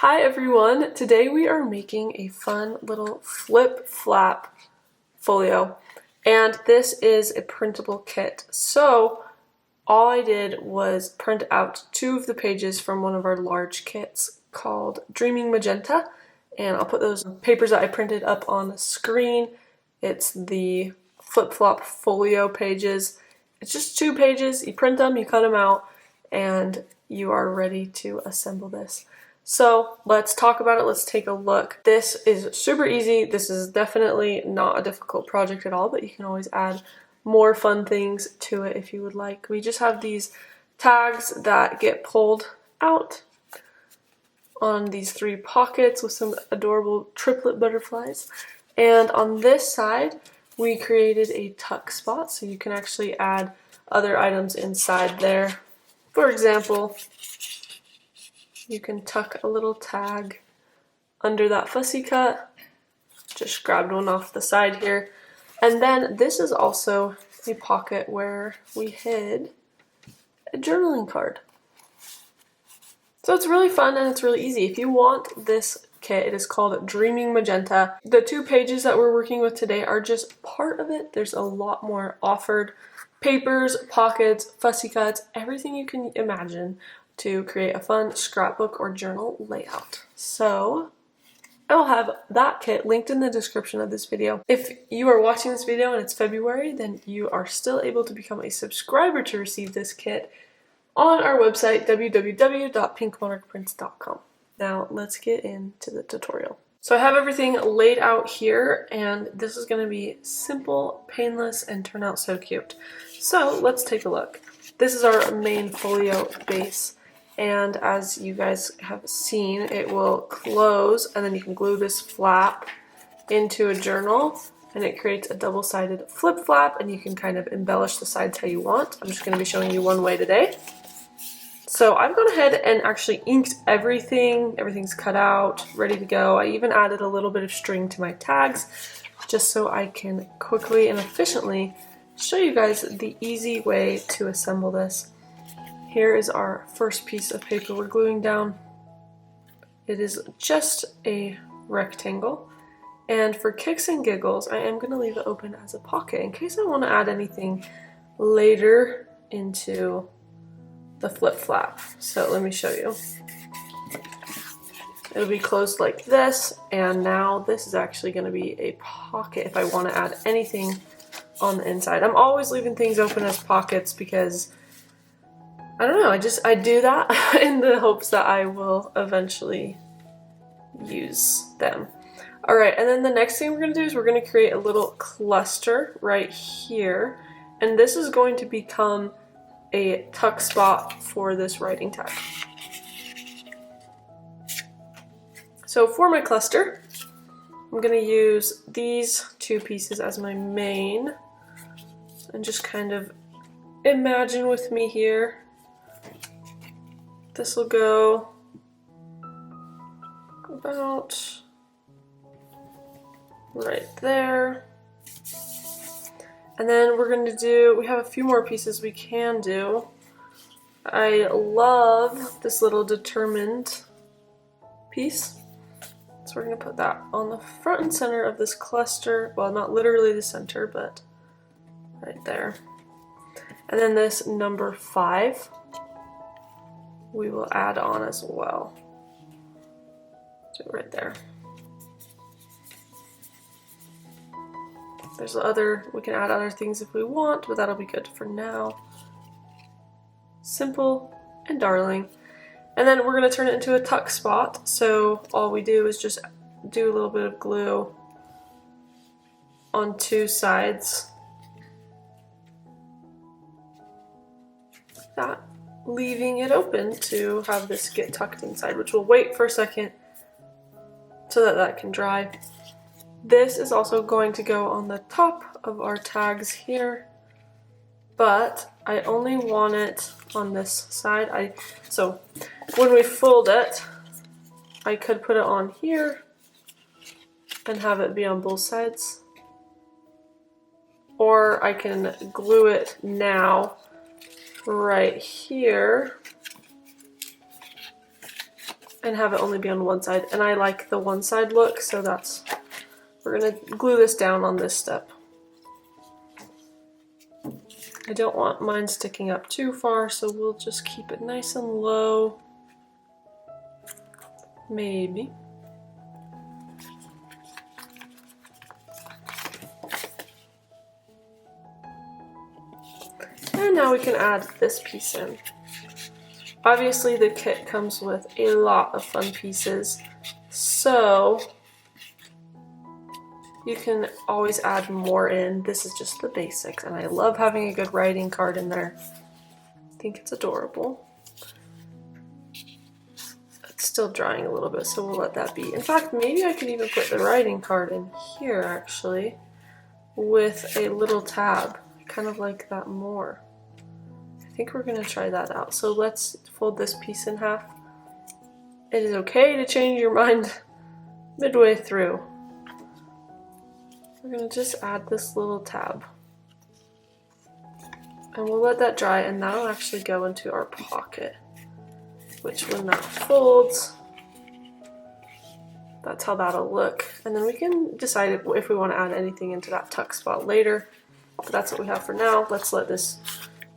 Hi everyone! Today we are making a fun little flip-flap folio, and this is a printable kit. So all I did was print out 2 of the pages from one of our large kits called Dreaming Magenta, and I'll put those papers that I printed up on the screen. It's the flip-flop folio pages. It's just 2 pages, you print them, you cut them out, and you are ready to assemble this. So let's talk about it, let's take a look. This is super easy, this is definitely not a difficult project at all, but you can always add more fun things to it if you would like. We just have these tags that get pulled out on these 3 pockets with some adorable triplet butterflies. And on this side, we created a tuck spot, so you can actually add other items inside there. For example, you can tuck a little tag under that fussy cut. Just grabbed one off the side here. And then this is also a pocket where we hid a journaling card. So it's really fun and it's really easy. If you want this kit, it is called Dreaming Magenta. The 2 pages that we're working with today are just part of it. There's a lot more offered. Papers, pockets, fussy cuts, everything you can imagine to create a fun scrapbook or journal layout. So I will have that kit linked in the description of this video. If you are watching this video and it's February, then you are still able to become a subscriber to receive this kit on our website, www.pinkmonarchprints.com. Now let's get into the tutorial. So I have everything laid out here, and this is going to be simple, painless, and turn out so cute. So let's take a look. This is our main folio base. And as you guys have seen, it will close, and then you can glue this flap into a journal, and it creates a double-sided flip flap, and you can kind of embellish the sides how you want. I'm just going to be showing you one way today. So I've gone ahead and actually inked everything. Everything's cut out, ready to go. I even added a little bit of string to my tags, just so I can quickly and efficiently show you guys the easy way to assemble this. Here is our first piece of paper we're gluing down. It is just a rectangle, and for kicks and giggles I am going to leave it open as a pocket in case I want to add anything later into the flip flap. So let me show you. It'll be closed like this, and now this is actually going to be a pocket if I want to add anything on the inside. I'm always leaving things open as pockets because I don't know, I do that in the hopes that I will eventually use them. Alright, and then the next thing we're going to do is we're going to create a little cluster right here, and this is going to become a tuck spot for this writing tag. So for my cluster, I'm going to use these 2 pieces as my main, and just kind of imagine with me here. This will go about right there. And then we're going to do, we have a few more pieces we can do. I love this little determined piece. So we're going to put that on the front and center of this cluster. Well, not literally the center, but right there. And then this number 5. We will add on as well. So right there. There's we can add other things if we want, but that'll be good for now. Simple and darling. And then we're going to turn it into a tuck spot. So all we do is just do a little bit of glue on 2 sides. Like that. Leaving it open to have this get tucked inside, which will wait for a second so that that can dry. This is also going to go on the top of our tags here, but I only want it on this side. So when we fold it, I could put it on here and have it be on both sides, or I can glue it now right here and have it only be on one side. And I like the one side look, so we're gonna glue this down on this step. I don't want mine sticking up too far, so we'll just keep it nice and low. Maybe. And now we can add this piece in. Obviously the kit comes with a lot of fun pieces, so you can always add more in. This is just the basics, and I love having a good writing card in there. I think it's adorable. It's still drying a little bit, so we'll let that be. In fact, maybe I could even put the writing card in here, actually, with a little tab. I kind of like that more. I think we're gonna try that out. So let's fold this piece in half. It is okay to change your mind midway through. We're gonna just add this little tab. And we'll let that dry, and that'll actually go into our pocket, which when that folds, that's how that'll look. And then we can decide if we want to add anything into that tuck spot later. But that's what we have for now. Let's let this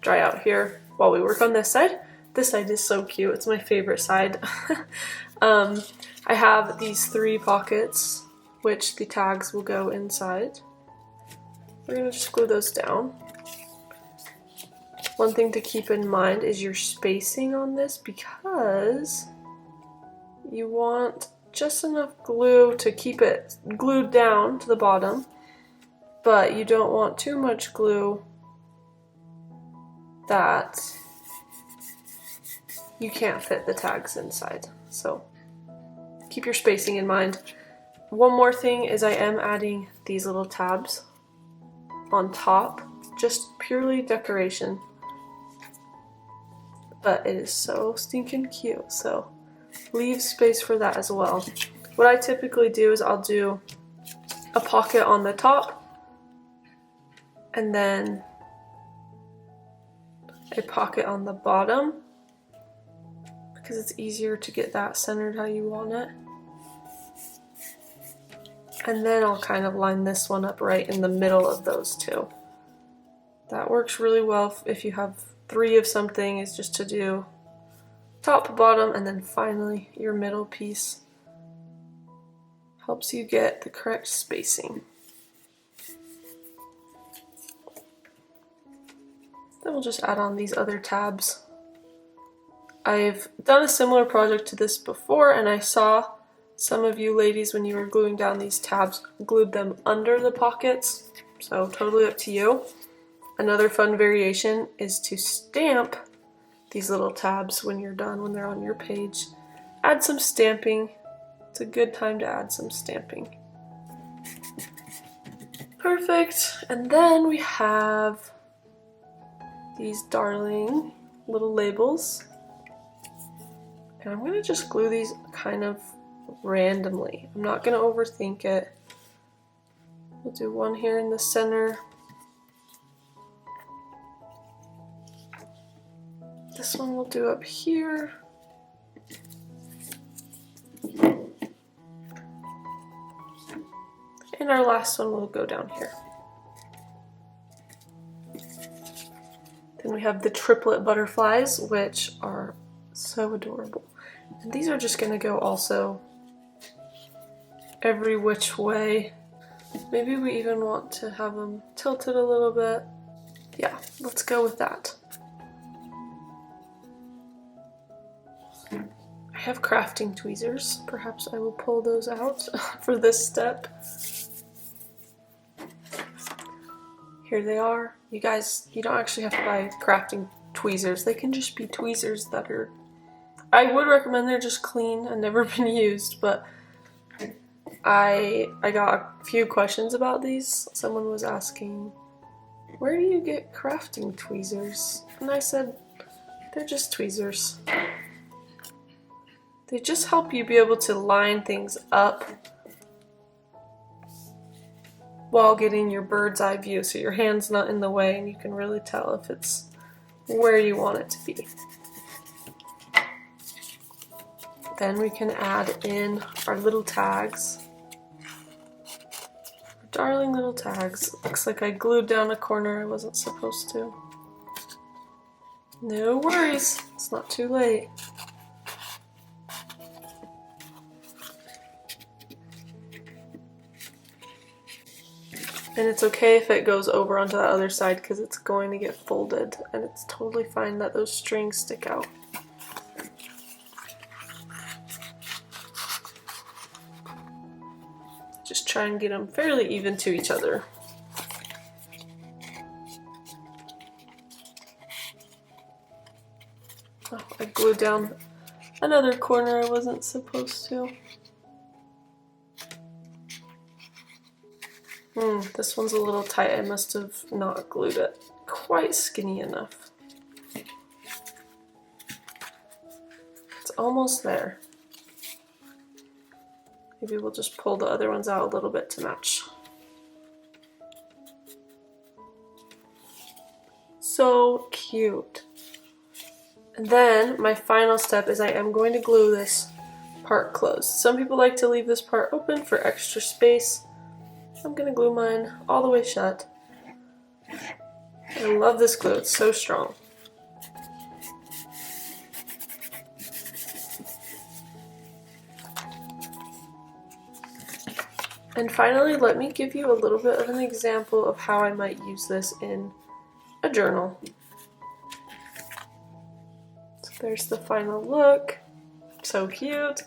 dry out here while we work on this side. This side is so cute. It's my favorite side. I have these 3 pockets, which the tags will go inside. We're gonna just glue those down. One thing to keep in mind is your spacing on this, because you want just enough glue to keep it glued down to the bottom, but you don't want too much glue that you can't fit the tags inside. So keep your spacing in mind. One more thing is I am adding these little tabs on top, just purely decoration. But it is so stinking cute, so leave space for that as well. What I typically do is I'll do a pocket on the top and then a pocket on the bottom, because it's easier to get that centered how you want it. And then I'll kind of line this one up right in the middle of those two. That works really well if you have 3 of something, is just to do top, bottom, and then finally your middle piece. Helps you get the correct spacing. Then we'll just add on these other tabs. I've done a similar project to this before, and I saw some of you ladies, when you were gluing down these tabs, glued them under the pockets, so totally up to you. Another fun variation is to stamp these little tabs when you're done, when they're on your page. Add some stamping. It's a good time to add some stamping. Perfect. And then we have these darling little labels. And I'm going to just glue these kind of randomly. I'm not going to overthink it. We'll do one here in the center. This one we'll do up here. And our last one will go down here. Then we have the triplet butterflies, which are so adorable. And these are just going to go also every which way. Maybe we even want to have them tilted a little bit. Yeah, let's go with that. I have crafting tweezers. Perhaps I will pull those out for this step. Here they are. You guys, you don't actually have to buy crafting tweezers. They can just be tweezers that are... I would recommend they're just clean and never been used, but I got a few questions about these. Someone was asking, where do you get crafting tweezers? And I said, they're just tweezers. They just help you be able to line things up while getting your bird's eye view, so your hand's not in the way and you can really tell if it's where you want it to be. Then we can add in our little tags. Our darling little tags. Looks like I glued down a corner I wasn't supposed to. No worries, it's not too late. And it's okay if it goes over onto the other side because it's going to get folded, and it's totally fine that those strings stick out. Just try and get them fairly even to each other. Oh, I glued down another corner I wasn't supposed to. This one's a little tight. I must have not glued it quite skinny enough. It's almost there. Maybe we'll just pull the other ones out a little bit to match. So cute. And then my final step is I am going to glue this part closed. Some people like to leave this part open for extra space. I'm gonna glue mine all the way shut. I love this glue, it's so strong. And finally, let me give you a little bit of an example of how I might use this in a journal. So there's the final look. So cute.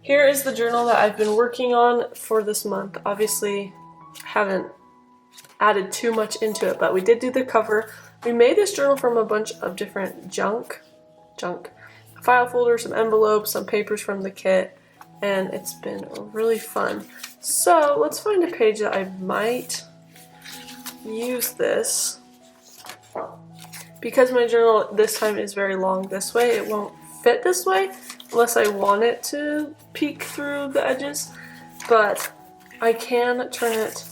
Here is the journal that I've been working on for this month. Obviously, haven't added too much into it, but we did do the cover. We made this journal from a bunch of different junk, file folders, some envelopes, some papers from the kit, and it's been really fun. So let's find a page that I might use this. Because my journal this time is very long this way, it won't fit this way unless I want it to peek through the edges, but I can turn it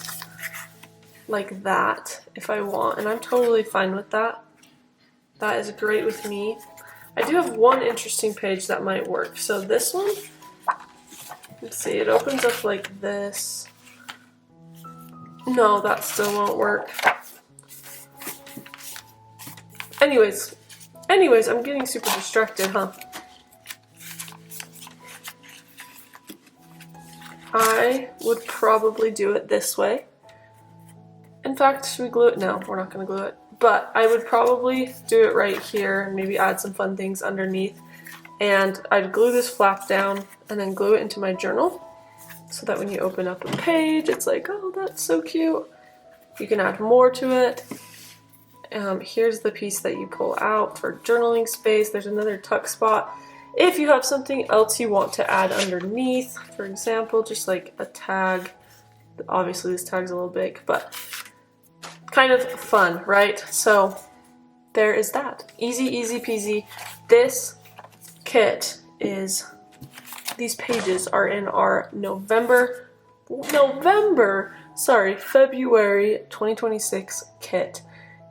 like that if I want, and I'm totally fine with that. That is great with me. I do have one interesting page that might work. So this one, let's see, it opens up like this. No, that still won't work. Anyways, I'm getting super distracted, huh? I would probably do it this way. In fact, should we glue it? No, we're not going to glue it. But I would probably do it right here and maybe add some fun things underneath. And I'd glue this flap down and then glue it into my journal so that when you open up a page, it's like, oh, that's so cute. You can add more to it. Here's the piece that you pull out for journaling space. There's another tuck spot. If you have something else you want to add underneath, for example, just like a tag. Obviously this tag's a little big, but kind of fun, right? So there is that. Easy, easy peasy. This kit is, these pages are in our February 2026 kit.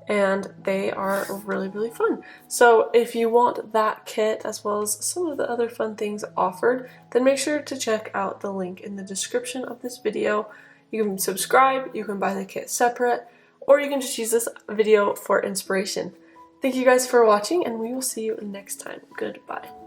And they are really, really fun. So if you want that kit as well as some of the other fun things offered, then make sure to check out the link in the description of this video. You can subscribe, you can buy the kit separate, or you can just use this video for inspiration. Thank you guys for watching, and we will see you next time. Goodbye.